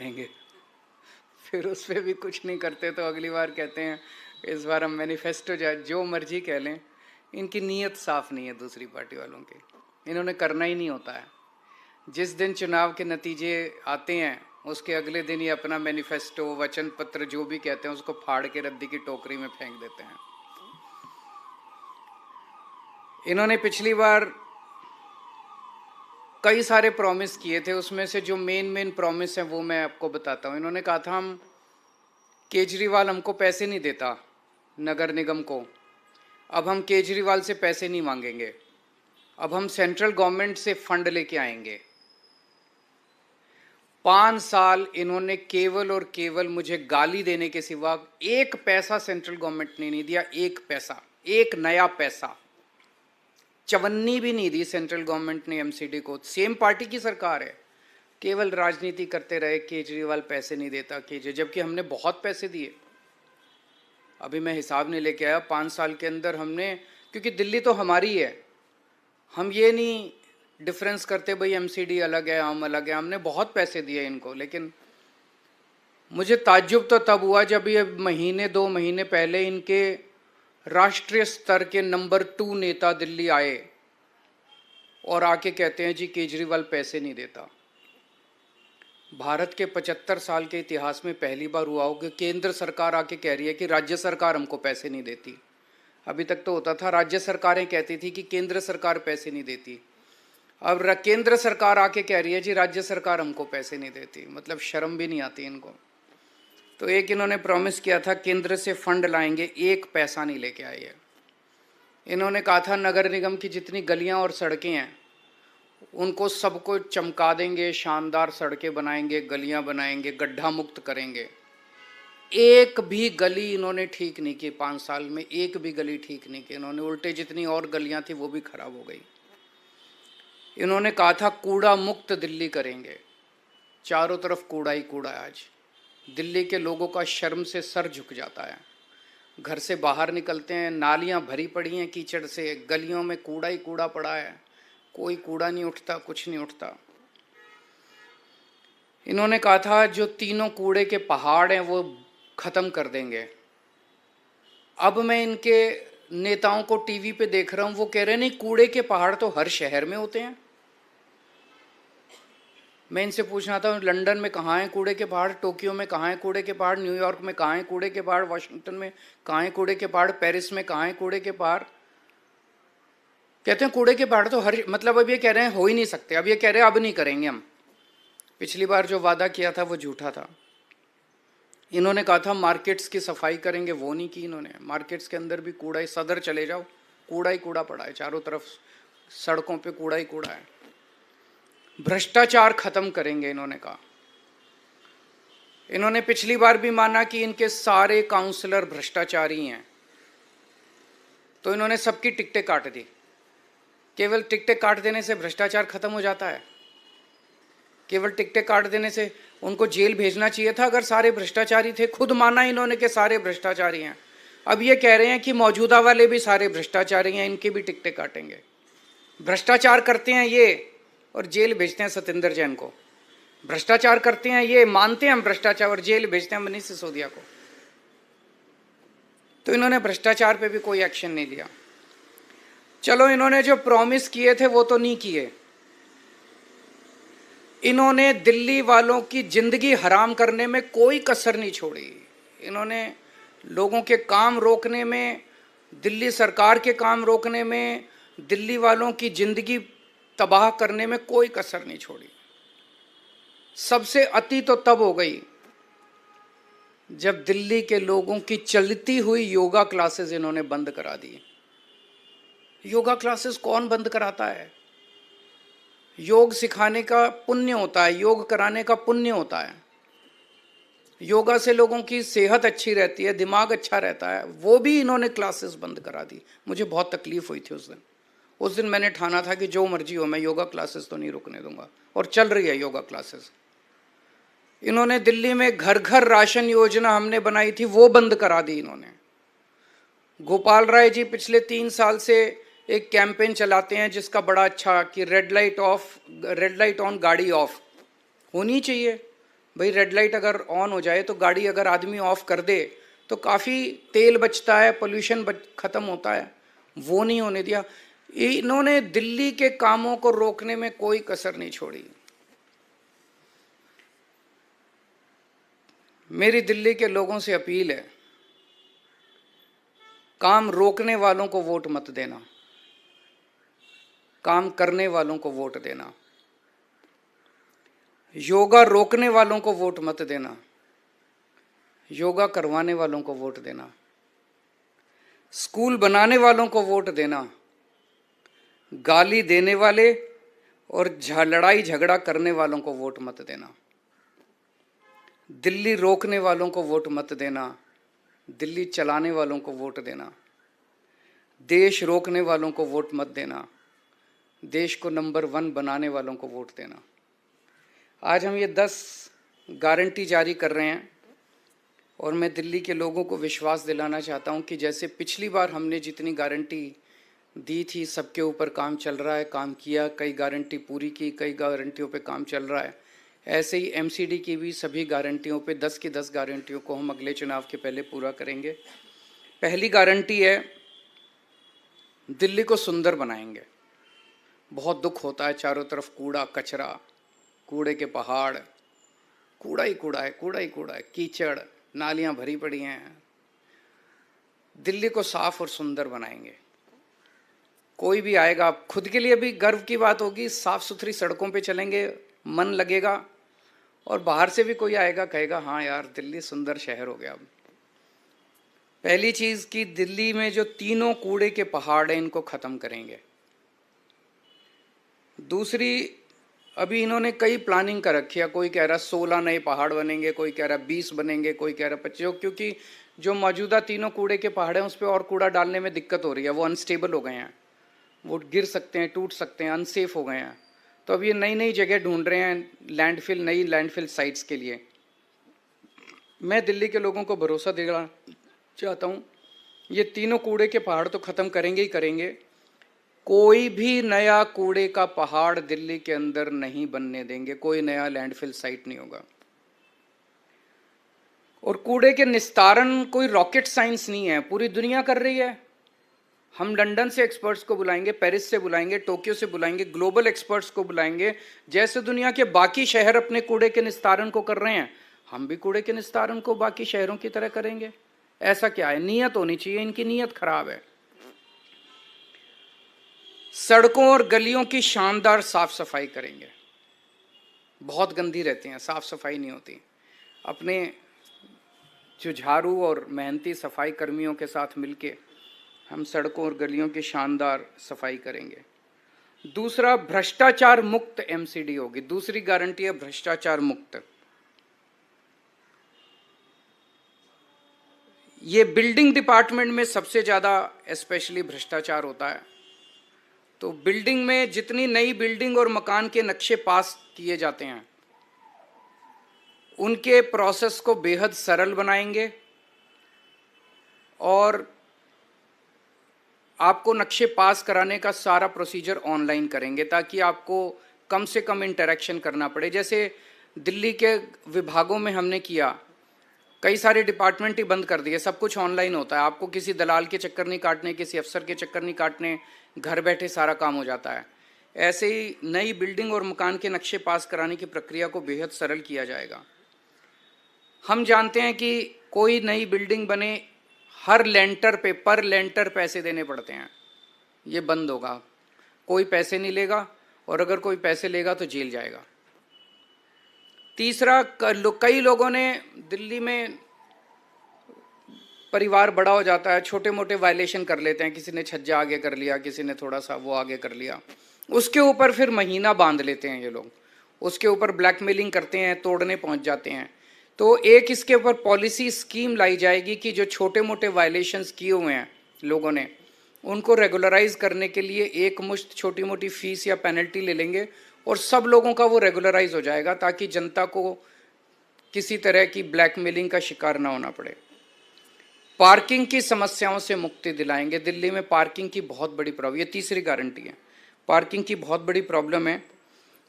करेंगे। फिर उस पर भी कुछ नहीं करते तो अगली बार कहते हैं इस बार हम मैनिफेस्टो जो मर्जी कह लें, इनकी नीयत साफ नहीं है दूसरी पार्टी वालों की, इन्होंने करना ही नहीं होता है। जिस दिन चुनाव के नतीजे आते हैं उसके अगले दिन ही अपना मैनिफेस्टो, वचन पत्र जो भी कहते हैं उसको फाड़ के रद्दी की टोकरी में फेंक देते हैं। इन्होंने पिछली बार कई सारे प्रॉमिस किए थे, उसमें से जो मेन प्रॉमिस हैं वो मैं आपको बताता हूँ। इन्होंने कहा था हम केजरीवाल हमको पैसे नहीं देता नगर निगम को, अब हम केजरीवाल से पैसे नहीं मांगेंगे, अब हम सेंट्रल गवर्नमेंट से फंड लेके आएंगे। 5 साल इन्होंने केवल और केवल मुझे गाली देने के सिवा एक पैसा सेंट्रल गवर्नमेंट ने नहीं दिया, एक पैसा, एक नया पैसा, चवन्नी भी नहीं दी सेंट्रल गवर्नमेंट ने एमसीडी को। सेम पार्टी की सरकार है, केवल राजनीति करते रहे केजरीवाल पैसे नहीं देता जबकि हमने बहुत पैसे दिए। अभी मैं हिसाब नहीं लेके आया, 5 साल के अंदर हमने, क्योंकि दिल्ली तो हमारी है, हम ये नहीं डिफरेंस करते भाई एमसीडी अलग है हम अलग है, हमने बहुत पैसे दिए इनको। लेकिन मुझे ताज्जुब तो तब हुआ जब ये महीने 2 महीने पहले इनके राष्ट्रीय स्तर के नंबर 2 नेता दिल्ली आए और आके कहते हैं जी केजरीवाल पैसे नहीं देता। भारत के 75 साल के इतिहास में पहली बार हुआ हो कि केंद्र सरकार आके कह रही है कि राज्य सरकार हमको पैसे नहीं देती। अभी तक तो होता था राज्य सरकारें कहती थी कि केंद्र सरकार पैसे नहीं देती, अब केंद्र सरकार आके कह रही है जी राज्य सरकार हमको पैसे नहीं देती। मतलब शर्म भी नहीं आती इनको। तो एक इन्होंने प्रॉमिस किया था केंद्र से फंड लाएंगे, एक पैसा नहीं लेके आए हैं। इन्होंने कहा था नगर निगम की जितनी गलियां और सड़कें हैं उनको सबको चमका देंगे, शानदार सड़कें बनाएंगे, गलियां बनाएंगे, गड्ढा मुक्त करेंगे। एक भी गली इन्होंने ठीक नहीं की 5 साल में, एक भी गली ठीक नहीं की इन्होंने, उल्टे जितनी और गलियां थी वो भी खराब हो गई। इन्होंने कहा था कूड़ा मुक्त दिल्ली करेंगे, चारों तरफ कूड़ा ही कूड़ा है। आज दिल्ली के लोगों का शर्म से सर झुक जाता है, घर से बाहर निकलते हैं नालियां भरी पड़ी हैं कीचड़ से, गलियों में कूड़ा ही कूड़ा पड़ा है, कोई कूड़ा नहीं उठता, कुछ नहीं उठता। इन्होंने कहा था जो 3 कूड़े के पहाड़ हैं वो ख़त्म कर देंगे। अब मैं इनके नेताओं को टीवी पे देख रहा हूँ, वो कह रहे हैं नहीं कूड़े के पहाड़ तो हर शहर में होते हैं। मैं इनसे पूछना था लंदन में कहाँ हैं कूड़े के पहाड़, टोक्यो में कहाँ हैं कूड़े के पहाड़, न्यूयॉर्क में कहाँ हैं कूड़े के पहाड़, वाशिंगटन में कहाँ हैं कूड़े के पहाड़, पेरिस में कहाँ हैं कूड़े के पहाड़। कहते हैं कूड़े के पहाड़ तो हर, मतलब अब ये कह रहे हैं हो ही नहीं सकते, अब ये कह रहे हैं अब नहीं करेंगे हम। पिछली बार जो वादा किया था वो झूठा था। इन्होंने कहा था मार्केट्स की सफाई करेंगे, वो नहीं की इन्होंने। मार्केट्स के अंदर भी कूड़ा ही, सदर चले जाओ कूड़ा ही कूड़ा पड़ा है, चारों तरफ सड़कों पे कूड़ा ही कूड़ा है। भ्रष्टाचार खत्म करेंगे इन्होंने कहा। इन्होंने पिछली बार भी माना कि इनके सारे काउंसलर भ्रष्टाचारी हैं, तो इन्होंने सबकी टिकटें काट दी। केवल टिकटें काट देने से भ्रष्टाचार खत्म हो जाता है? केवल टिकटें काट देने से उनको जेल भेजना चाहिए था अगर सारे भ्रष्टाचारी थे। खुद माना इन्होंने कि सारे भ्रष्टाचारी हैं, अब ये कह रहे हैं कि मौजूदा वाले भी सारे भ्रष्टाचारी हैं, इनकी भी टिकटें काटेंगे। भ्रष्टाचार करते हैं ये और जेल भेजते हैं सत्येंद्र जैन को। भ्रष्टाचार करते हैं ये, मानते हैं हम भ्रष्टाचार, और जेल भेजते हैं मनीष सिसोदिया को। तो इन्होंने भ्रष्टाचार पे भी कोई एक्शन नहीं लिया। चलो इन्होंने जो प्रॉमिस किए थे वो तो नहीं किए। इन्होंने दिल्ली वालों की जिंदगी हराम करने में कोई कसर नहीं छोड़ी। इन्होंने लोगों के काम रोकने में, दिल्ली सरकार के काम रोकने में, दिल्ली वालों की जिंदगी तबाह करने में कोई कसर नहीं छोड़ी। सबसे अति तो तब हो गई जब दिल्ली के लोगों की चलती हुई योगा क्लासेस इन्होंने बंद करा दी। योगा क्लासेस कौन बंद कराता है? योग सिखाने का पुण्य होता है, योग कराने का पुण्य होता है। योगा से लोगों की सेहत अच्छी रहती है, दिमाग अच्छा रहता है, वो भी इन्होंने क्लासेस बंद करा दी। मुझे बहुत तकलीफ हुई थी उस दिन मैंने ठाना था कि जो मर्जी हो मैं योगा क्लासेस तो नहीं रुकने दूंगा, और चल रही है योगा क्लासेस। इन्होंने दिल्ली में घर घर राशन योजना हमने बनाई थी, वो बंद करा दी इन्होंने। गोपाल राय जी पिछले 3 साल से एक कैंपेन चलाते हैं जिसका बड़ा अच्छा कि रेड लाइट ऑन गाड़ी ऑफ होनी चाहिए। भाई रेड लाइट अगर ऑन हो जाए तो गाड़ी अगर आदमी ऑफ कर दे तो काफ़ी तेल बचता है, पोल्यूशन खत्म होता है, वो नहीं होने दिया। इन्होंने दिल्ली के कामों को रोकने में कोई कसर नहीं छोड़ी। मेरी दिल्ली के लोगों से अपील है, काम रोकने वालों को वोट मत देना, काम करने वालों को वोट देना। योगा रोकने वालों को वोट मत देना, योगा करवाने वालों को वोट देना। स्कूल बनाने वालों को वोट देना, गाली देने वाले और लड़ाई झगड़ा करने वालों को वोट मत देना। दिल्ली रोकने वालों को वोट मत देना, दिल्ली चलाने वालों को वोट देना। देश रोकने वालों को वोट मत देना, देश को नंबर 1 बनाने वालों को वोट देना। आज हम ये 10 गारंटी जारी कर रहे हैं और मैं दिल्ली के लोगों को विश्वास दिलाना चाहता हूं कि जैसे पिछली बार हमने जितनी गारंटी दी थी, सबके ऊपर काम चल रहा है, काम किया, कई गारंटी पूरी की, कई गारंटियों पे काम चल रहा है। ऐसे ही एमसीडी की भी सभी गारंटियों पे 10 की 10 गारंटियों को हम अगले चुनाव के पहले पूरा करेंगे। पहली गारंटी है, दिल्ली को सुंदर बनाएंगे। बहुत दुख होता है, चारों तरफ कूड़ा कचरा, कूड़े के पहाड़, कूड़ा ही कूड़ा है, कूड़ा ही कूड़ा है, कीचड़, नालियां भरी पड़ी हैं। दिल्ली को साफ और सुंदर बनाएंगे। कोई भी आएगा, खुद के लिए भी गर्व की बात होगी, साफ सुथरी सड़कों पे चलेंगे, मन लगेगा, और बाहर से भी कोई आएगा कहेगा हाँ यार दिल्ली सुंदर शहर हो गया। अब पहली चीज कि दिल्ली में जो तीनों कूड़े के पहाड़ हैं इनको खत्म करेंगे। दूसरी, अभी इन्होंने कई प्लानिंग कर रखी है, कोई कह रहा 16 नए पहाड़ बनेंगे, कोई कह रहा 20 बनेंगे, कोई कह रहा 25, क्योंकि जो मौजूदा तीनों कूड़े के पहाड़ हैं उस पर और कूड़ा डालने में दिक्कत हो रही है, वो अनस्टेबल हो गए हैं, वो गिर सकते हैं, टूट सकते हैं, अनसेफ हो गए हैं। तो अब ये नई नई जगह ढूंढ रहे हैं लैंडफिल, नई लैंडफिल साइट्स के लिए। मैं दिल्ली के लोगों को भरोसा दिलाना चाहता हूँ, ये तीनों कूड़े के पहाड़ तो ख़त्म करेंगे ही करेंगे, कोई भी नया कूड़े का पहाड़ दिल्ली के अंदर नहीं बनने देंगे, कोई नया लैंडफिल साइट नहीं होगा। और कूड़े के निस्तारण कोई रॉकेट साइंस नहीं है, पूरी दुनिया कर रही है। हम लंदन से एक्सपर्ट्स को बुलाएंगे, पेरिस से बुलाएंगे, टोक्यो से बुलाएंगे, ग्लोबल एक्सपर्ट्स को बुलाएंगे। जैसे दुनिया के बाकी शहर अपने कूड़े के निस्तारण को कर रहे हैं, हम भी कूड़े के निस्तारण को बाकी शहरों की तरह करेंगे। ऐसा क्या है, नीयत होनी चाहिए, इनकी नीयत खराब है। सड़कों और गलियों की शानदार साफ सफाई करेंगे, बहुत गंदी रहती हैं, साफ सफाई नहीं होती। अपने जो झाड़ू और मेहनती सफाई कर्मियों के साथ मिलके हम सड़कों और गलियों की शानदार सफाई करेंगे। दूसरा, भ्रष्टाचार मुक्त एमसीडी होगी। दूसरी गारंटी है भ्रष्टाचार मुक्त। ये बिल्डिंग डिपार्टमेंट में सबसे ज्यादा स्पेशली भ्रष्टाचार होता है। तो बिल्डिंग में जितनी नई बिल्डिंग और मकान के नक्शे पास किए जाते हैं उनके प्रोसेस को बेहद सरल बनाएंगे और आपको नक्शे पास कराने का सारा प्रोसीजर ऑनलाइन करेंगे ताकि आपको कम से कम इंटरेक्शन करना पड़े। जैसे दिल्ली के विभागों में हमने किया, कई सारे डिपार्टमेंट ही बंद कर दिए, सब कुछ ऑनलाइन होता है, आपको किसी दलाल के चक्कर नहीं काटने, किसी अफसर के चक्कर नहीं काटने, घर बैठे सारा काम हो जाता है। ऐसे ही नई बिल्डिंग और मकान के नक्शे पास कराने की प्रक्रिया को बेहद सरल किया जाएगा। हम जानते हैं कि कोई नई बिल्डिंग बने हर लेंटर पे पर लेंटर पैसे देने पड़ते हैं, ये बंद होगा, कोई पैसे नहीं लेगा और अगर कोई पैसे लेगा तो जेल जाएगा। तीसरा, कई लोगों ने दिल्ली में परिवार बड़ा हो जाता है, छोटे मोटे वायलेशन कर लेते हैं, किसी ने छज्जा आगे कर लिया, किसी ने थोड़ा सा वो आगे कर लिया, उसके ऊपर फिर महीना बांध लेते हैं ये लोग, उसके ऊपर ब्लैकमेलिंग करते हैं, तोड़ने पहुंच जाते हैं। तो एक इसके ऊपर पॉलिसी स्कीम लाई जाएगी कि जो छोटे मोटे वायलेशंस किए हुए हैं लोगों ने उनको रेगुलराइज करने के लिए एक मुश्त छोटी मोटी फीस या पेनल्टी ले लेंगे और सब लोगों का वो रेगुलराइज हो जाएगा ताकि जनता को किसी तरह की ब्लैकमेलिंग का शिकार ना होना पड़े। पार्किंग की समस्याओं से मुक्ति दिलाएंगे। दिल्ली में पार्किंग की बहुत बड़ी प्रॉब्लम, ये तीसरी गारंटी है, पार्किंग की बहुत बड़ी प्रॉब्लम है,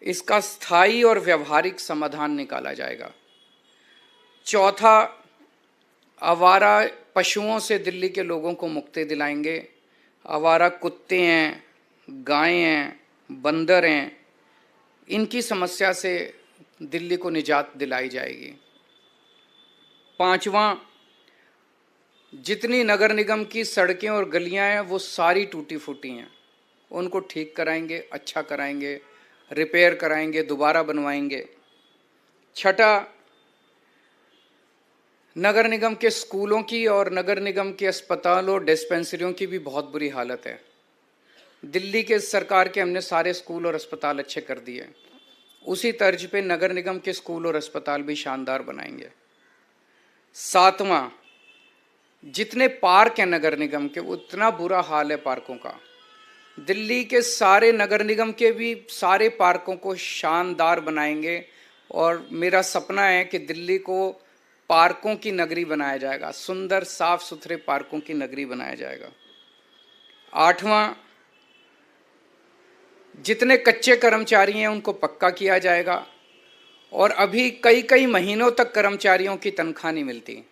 इसका स्थायी और व्यवहारिक समाधान निकाला जाएगा। चौथा, आवारा पशुओं से दिल्ली के लोगों को मुक्ति दिलाएंगे। आवारा कुत्ते हैं, गायें हैं, बंदर हैं, इनकी समस्या से दिल्ली को निजात दिलाई जाएगी। पांचवा, जितनी नगर निगम की सड़कें और गलियां हैं वो सारी टूटी फूटी हैं, उनको ठीक कराएंगे, अच्छा कराएंगे, रिपेयर कराएंगे, दोबारा बनवाएंगे। छठा, नगर निगम के स्कूलों की और नगर निगम के अस्पतालों और डिस्पेंसरियों की भी बहुत बुरी हालत है। दिल्ली के सरकार के हमने सारे स्कूल और अस्पताल अच्छे कर दिए, उसी तर्ज पे नगर निगम के स्कूल और अस्पताल भी शानदार बनाएंगे। सातवां, जितने पार्क हैं नगर निगम के, उतना बुरा हाल है पार्कों का। दिल्ली के सारे नगर निगम के भी सारे पार्कों को शानदार बनाएंगे और मेरा सपना है कि दिल्ली को पार्कों की नगरी बनाया जाएगा, सुंदर साफ सुथरे पार्कों की नगरी बनाया जाएगा। आठवां, जितने कच्चे कर्मचारी हैं उनको पक्का किया जाएगा और अभी कई कई महीनों तक कर्मचारियों की तनख्वाह नहीं मिलती।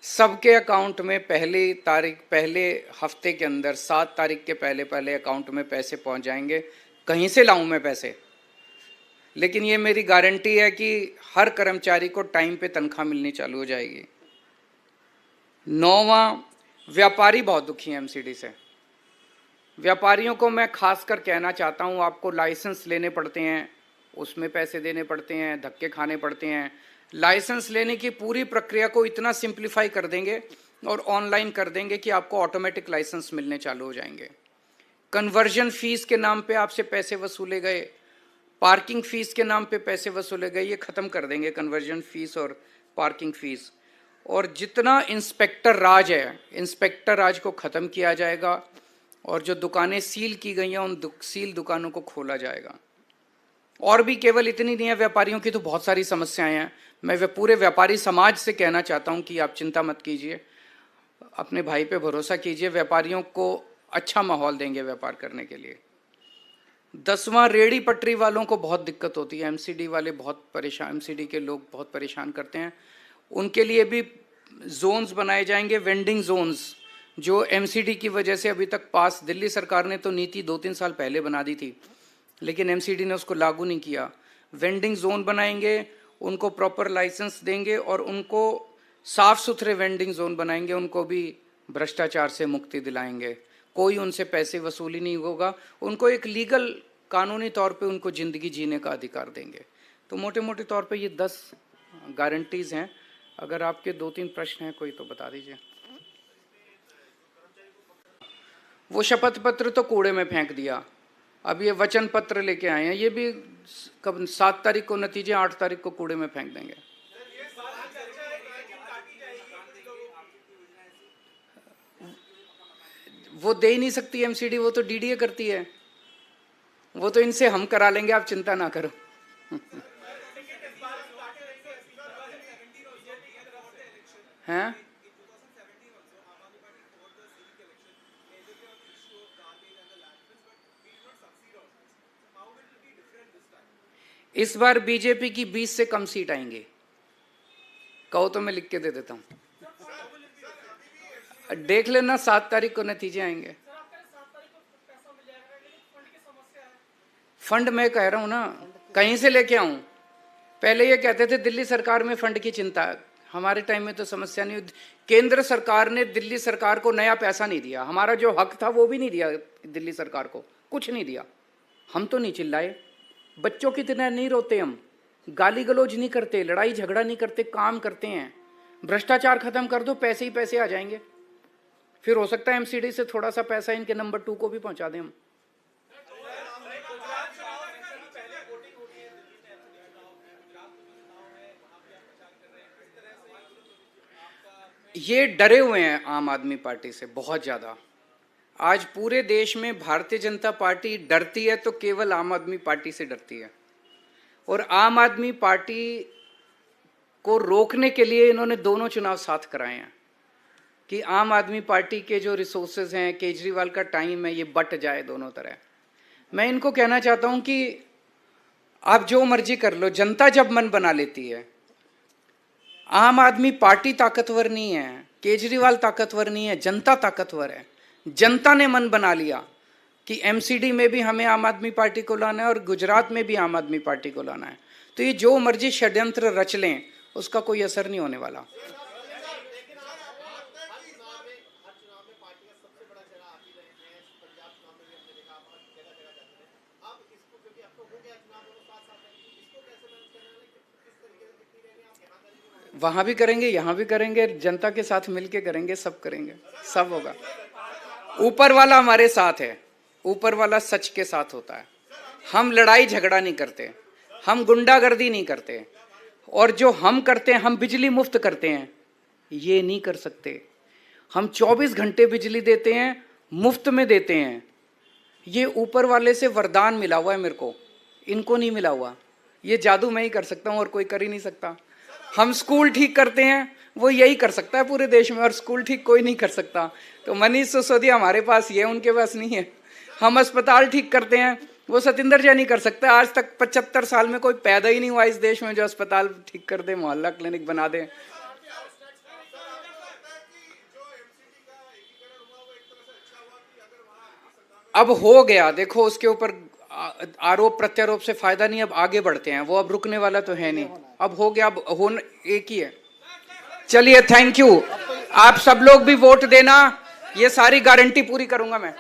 सबके अकाउंट में पहले हफ्ते के अंदर 7 तारीख के पहले अकाउंट में पैसे पहुंच जाएंगे। कहीं से लाऊं मैं पैसे, लेकिन ये मेरी गारंटी है कि हर कर्मचारी को टाइम पे तनख्वाह मिलनी चालू हो जाएगी। 9वां, व्यापारी बहुत दुखी हैं एमसीडी से। व्यापारियों को मैं खासकर कहना चाहता हूँ, आपको लाइसेंस लेने पड़ते हैं, उसमें पैसे देने पड़ते हैं, धक्के खाने पड़ते हैं। लाइसेंस लेने की पूरी प्रक्रिया को इतना सिंप्लीफाई कर देंगे और ऑनलाइन कर देंगे कि आपको ऑटोमेटिक लाइसेंस मिलने चालू हो जाएंगे। कन्वर्जन फीस के नाम पे आपसे पैसे वसूले गए, पार्किंग फीस के नाम पे पैसे वसूले गए, ये खत्म कर देंगे कन्वर्जन फीस और पार्किंग फीस। और जितना इंस्पेक्टर राज है, इंस्पेक्टर राज को खत्म किया जाएगा और जो दुकानें सील की गई हैं उन सील दुकानों को खोला जाएगा। और भी केवल इतनी नहीं है, व्यापारियों की तो बहुत सारी समस्याएं हैं। मैं पूरे व्यापारी समाज से कहना चाहता हूं कि आप चिंता मत कीजिए, अपने भाई पे भरोसा कीजिए, व्यापारियों को अच्छा माहौल देंगे व्यापार करने के लिए। 10वां, रेहड़ी पटरी वालों को बहुत दिक्कत होती है, एमसीडी वाले बहुत परेशान, एमसीडी के लोग बहुत परेशान करते हैं, उनके लिए भी जोन्स बनाए जाएंगे, वेंडिंग जोन्स, जो एमसीडी की वजह से अभी तक पास, दिल्ली सरकार ने तो नीति 2-3 साल पहले बना दी थी लेकिन एमसीडी ने उसको लागू नहीं किया। वेंडिंग जोन बनाएंगे, उनको प्रॉपर लाइसेंस देंगे और उनको साफ सुथरे वेंडिंग जोन बनाएंगे, उनको भी भ्रष्टाचार से मुक्ति दिलाएंगे, कोई उनसे पैसे वसूली नहीं होगा, उनको एक लीगल कानूनी तौर पे उनको ज़िंदगी जीने का अधिकार देंगे। तो मोटे मोटे तौर पे ये 10 गारंटीज़ हैं। अगर आपके 2-3 प्रश्न हैं कोई तो बता दीजिए। वो शपथ पत्र तो कूड़े में फेंक दिया, अब ये वचन पत्र लेके आए हैं, ये भी कब 7 तारीख को नतीजे, 8 तारीख को कूड़े में फेंक देंगे। वो दे ही नहीं सकती एमसीडी, वो तो डीडीए करती है, वो तो इनसे हम करा लेंगे, आप चिंता ना करो। हैं? इस बार बीजेपी की 20 से कम सीट आएंगी, कहो तो मैं लिख के दे देता हूं, देख लेना 7 तारीख को नतीजे आएंगे। फंड मैं कह रहा हूं ना, कहीं से लेके आऊं? पहले ये कहते थे दिल्ली सरकार में फंड की चिंता, हमारे टाइम में तो समस्या नहीं। केंद्र सरकार ने दिल्ली सरकार को नया पैसा नहीं दिया, हमारा जो हक था वो भी नहीं दिया दिल्ली सरकार को, कुछ नहीं दिया। हम तो नहीं चिल्लाए, बच्चों की तरह नहीं रोते, हम गाली गलौज नहीं करते, लड़ाई झगड़ा नहीं करते, काम करते हैं। भ्रष्टाचार खत्म कर दो, पैसे ही पैसे आ जाएंगे, फिर हो सकता है एमसीडी से थोड़ा सा पैसा इनके नंबर 2 को भी पहुंचा दें हम। ये डरे हुए हैं आम आदमी पार्टी से बहुत ज्यादा। आज पूरे देश में भारतीय जनता पार्टी डरती है तो केवल आम आदमी पार्टी से डरती है, और आम आदमी पार्टी को रोकने के लिए इन्होंने दोनों चुनाव साथ कराए हैं कि आम आदमी पार्टी के जो रिसोर्सेज हैं, केजरीवाल का टाइम है, ये बट जाए दोनों तरह। मैं इनको कहना चाहता हूं कि आप जो मर्जी कर लो, जनता जब मन बना लेती है आम आदमी पार्टी ताकतवर नहीं है, केजरीवाल ताकतवर नहीं है, जनता ताकतवर है। जनता ने मन बना लिया कि एमसीडी में भी हमें आम आदमी पार्टी को लाना है और गुजरात में भी आम आदमी पार्टी को लाना है। तो ये जो मर्जी षड्यंत्र रच लें, उसका कोई असर नहीं होने वाला। वहां भी करेंगे, यहां भी करेंगे, जनता के साथ मिलके करेंगे, सब करेंगे, सब होगा। ऊपर वाला हमारे साथ है, ऊपर वाला सच के साथ होता है। हम लड़ाई झगड़ा नहीं करते, हम गुंडागर्दी नहीं करते, और जो हम करते हैं, हम बिजली मुफ्त करते हैं, ये नहीं कर सकते। हम 24 घंटे बिजली देते हैं, मुफ्त में देते हैं। ये ऊपर वाले से वरदान मिला हुआ है मेरे को, इनको नहीं मिला हुआ। ये जादू मैं ही कर सकता हूं और कोई कर ही नहीं सकता। हम स्कूल ठीक करते हैं, वो यही कर सकता है पूरे देश में, और स्कूल ठीक कोई नहीं कर सकता। तो मनीष सिसोदिया हमारे पास ये, उनके पास नहीं है। हम अस्पताल ठीक करते हैं, वो सतिंदर जैन नहीं कर सकता। आज तक 75 साल में कोई पैदा ही नहीं हुआ इस देश में जो अस्पताल ठीक कर दे, मोहल्ला क्लिनिक बना दे। अब हो गया, देखो उसके ऊपर आरोप प्रत्यारोप से फायदा नहीं, अब आगे बढ़ते हैं। वो अब रुकने वाला तो है नहीं, अब हो गया, अब होना एक ही है। चलिए, थैंक यू। आप सब लोग भी वोट देना, ये सारी गारंटी पूरी करूंगा मैं।